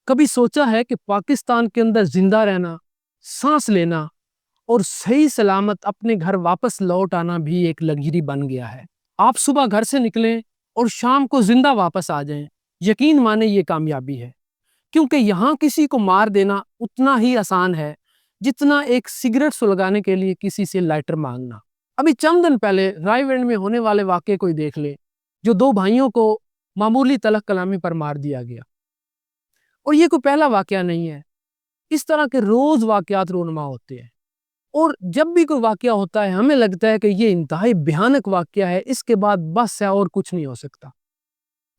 کبھی سوچا ہے کہ پاکستان کے اندر زندہ رہنا، سانس لینا اور صحیح سلامت اپنے گھر واپس لوٹ آنا بھی ایک لگژری بن گیا ہے۔ آپ صبح گھر سے نکلیں اور شام کو زندہ واپس آ جائیں، یقین مانیں یہ کامیابی ہے، کیونکہ یہاں کسی کو مار دینا اتنا ہی آسان ہے جتنا ایک سگریٹ سلگانے کے لیے کسی سے لائٹر مانگنا۔ ابھی چند دن پہلے رائے وینڈ میں ہونے والے واقعے کو دیکھ لیں، جو 2 بھائیوں کو معمولی تلخ کلامی پر مار دیا گیا۔ اور یہ کوئی پہلا واقعہ نہیں ہے، اس طرح کے روز واقعات رونما ہوتے ہیں، اور جب بھی کوئی واقعہ ہوتا ہے ہمیں لگتا ہے کہ یہ انتہائی بھیانک واقعہ ہے، اس کے بعد بس ہے اور کچھ نہیں ہو سکتا،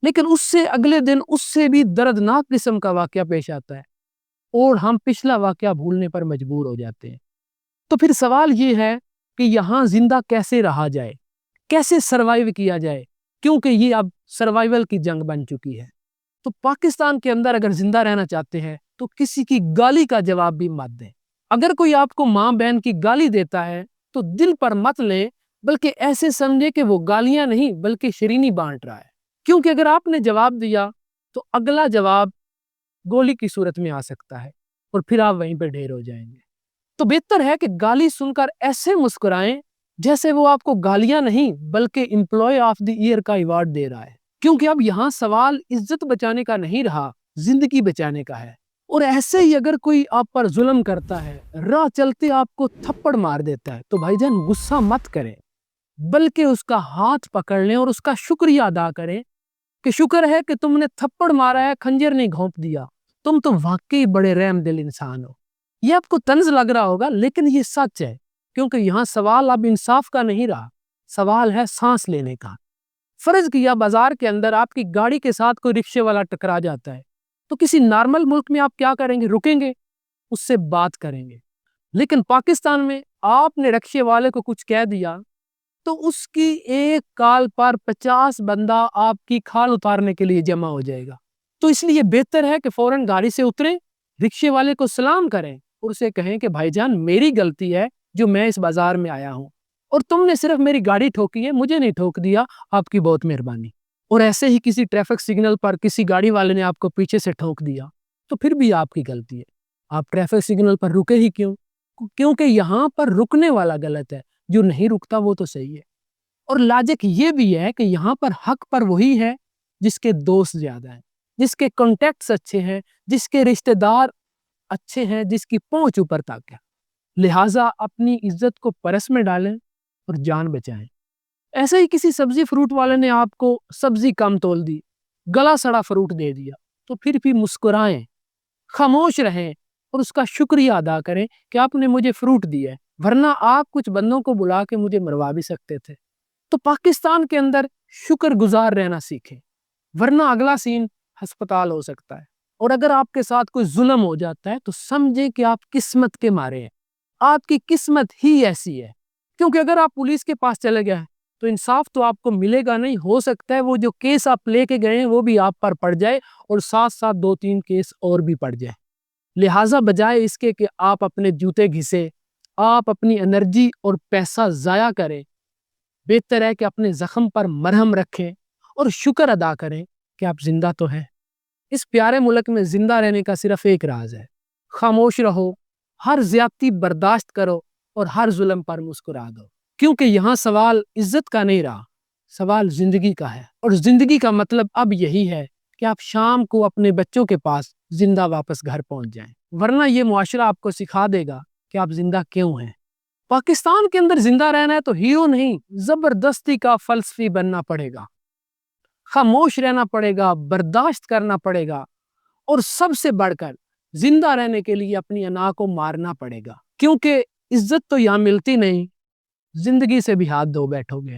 لیکن اس سے اگلے دن اس سے بھی دردناک قسم کا واقعہ پیش آتا ہے اور ہم پچھلا واقعہ بھولنے پر مجبور ہو جاتے ہیں۔ تو پھر سوال یہ ہے کہ یہاں زندہ کیسے رہا جائے، کیسے سروائیو کیا جائے، کیونکہ یہ اب سروائیول کی جنگ بن چکی ہے۔ تو پاکستان کے اندر اگر زندہ رہنا چاہتے ہیں تو کسی کی گالی کا جواب بھی مت دیں۔ اگر کوئی آپ کو ماں بہن کی گالی دیتا ہے تو دل پر مت لیں، بلکہ ایسے سمجھے کہ وہ گالیاں نہیں بلکہ شیرینی بانٹ رہا ہے، کیونکہ اگر آپ نے جواب دیا تو اگلا جواب گولی کی صورت میں آ سکتا ہے اور پھر آپ وہیں پہ ڈھیر ہو جائیں گے۔ تو بہتر ہے کہ گالی سن کر ایسے مسکرائیں جیسے وہ آپ کو گالیاں نہیں بلکہ امپلائی آف دی ایئر کا ایوارڈ دے رہا ہے، کیونکہ اب یہاں سوال عزت بچانے کا نہیں رہا، زندگی بچانے کا ہے۔ اور ایسے ہی اگر کوئی آپ پر ظلم کرتا ہے، راہ چلتے آپ کو تھپڑ مار دیتا ہے، تو بھائی جان غصہ مت کریں، بلکہ اس کا ہاتھ پکڑ لیں اور اس کا شکریہ ادا کریں کہ شکر ہے کہ تم نے تھپڑ مارا ہے، خنجر نہیں گھونپ دیا، تم تو واقعی بڑے رحم دل انسان ہو۔ یہ آپ کو طنز لگ رہا ہوگا لیکن یہ سچ ہے، کیونکہ یہاں سوال اب انصاف کا نہیں رہا، سوال ہے سانس لینے کا۔ فرض کیا بازار کے اندر آپ کی گاڑی کے ساتھ کوئی رکشے والا ٹکرا جاتا ہے، تو کسی نارمل ملک میں آپ کیا کریں گے؟ رکیں گے، اس سے بات کریں گے، لیکن پاکستان میں آپ نے رکشے والے کو کچھ کہہ دیا تو اس کی ایک کال پر 50 بندہ آپ کی کھال اتارنے کے لیے جمع ہو جائے گا۔ تو اس لیے بہتر ہے کہ فوراً گاڑی سے اتریں، رکشے والے کو سلام کریں اور اسے کہیں کہ بھائی جان میری غلطی ہے جو میں اس بازار میں آیا ہوں، اور تم نے صرف میری گاڑی ٹھوکی ہے، مجھے نہیں ٹھوک دیا، آپ کی بہت مہربانی۔ اور ایسے ہی کسی ٹریفک سگنل پر کسی گاڑی والے نے آپ کو پیچھے سے ٹھوک دیا تو پھر بھی آپ کی غلطی ہے، آپ ٹریفک سگنل پر رکے ہی کیوں؟ کیونکہ یہاں پر رکنے والا غلط ہے، جو نہیں رکتا وہ تو صحیح ہے۔ اور لاجک یہ بھی ہے کہ یہاں پر حق پر وہی ہے جس کے دوست زیادہ ہیں، جس کے کانٹیکٹس اچھے ہیں، جس کے رشتہ دار اچھے ہیں، جس کی پہنچ اوپر تک ہے۔ لہٰذا اپنی عزت کو پرس میں ڈالیں اور جان بچائیں۔ ایسے ہی کسی سبزی فروٹ والے نے آپ کو سبزی کم تول دی، گلا سڑا فروٹ دے دیا، تو پھر بھی مسکرائیں، خاموش رہیں اور اس کا شکریہ ادا کریں کہ آپ نے مجھے فروٹ دیا ہے، ورنہ آپ کچھ بندوں کو بلا کے مجھے مروا بھی سکتے تھے۔ تو پاکستان کے اندر شکر گزار رہنا سیکھیں، ورنہ اگلا سین ہسپتال ہو سکتا ہے۔ اور اگر آپ کے ساتھ کوئی ظلم ہو جاتا ہے تو سمجھیں کہ آپ قسمت کے مارے ہیں، آپ کی قسمت ہی ایسی ہے، کیونکہ اگر آپ پولیس کے پاس چلے گئے تو انصاف تو آپ کو ملے گا نہیں، ہو سکتا ہے وہ جو کیس آپ لے کے گئے ہیں وہ بھی آپ پر پڑ جائے اور ساتھ ساتھ 2-3 کیس اور بھی پڑ جائے۔ لہٰذا بجائے اس کے کہ آپ اپنے جوتے گھسے، آپ اپنی انرجی اور پیسہ ضائع کریں، بہتر ہے کہ اپنے زخم پر مرہم رکھیں اور شکر ادا کریں کہ آپ زندہ تو ہیں۔ اس پیارے ملک میں زندہ رہنے کا صرف ایک راز ہے، خاموش رہو، ہر زیادتی برداشت کرو اور ہر ظلم پر مسکرا دو، کیونکہ یہاں سوال عزت کا نہیں رہا، سوال زندگی کا ہے۔ اور زندگی کا مطلب اب یہی ہے کہ آپ شام کو اپنے بچوں کے پاس زندہ واپس گھر پہنچ جائیں، ورنہ یہ معاشرہ آپ کو سکھا دے گا کہ آپ زندہ کیوں ہیں۔ پاکستان کے اندر زندہ رہنا ہے تو ہیرو نہیں، زبردستی کا فلسفی بننا پڑے گا، خاموش رہنا پڑے گا، برداشت کرنا پڑے گا، اور سب سے بڑھ کر زندہ رہنے کے لیے اپنی انا کو مارنا پڑے گا، کیونکہ عزت تو یہاں ملتی نہیں، زندگی سے بھی ہاتھ دھو بیٹھو گے۔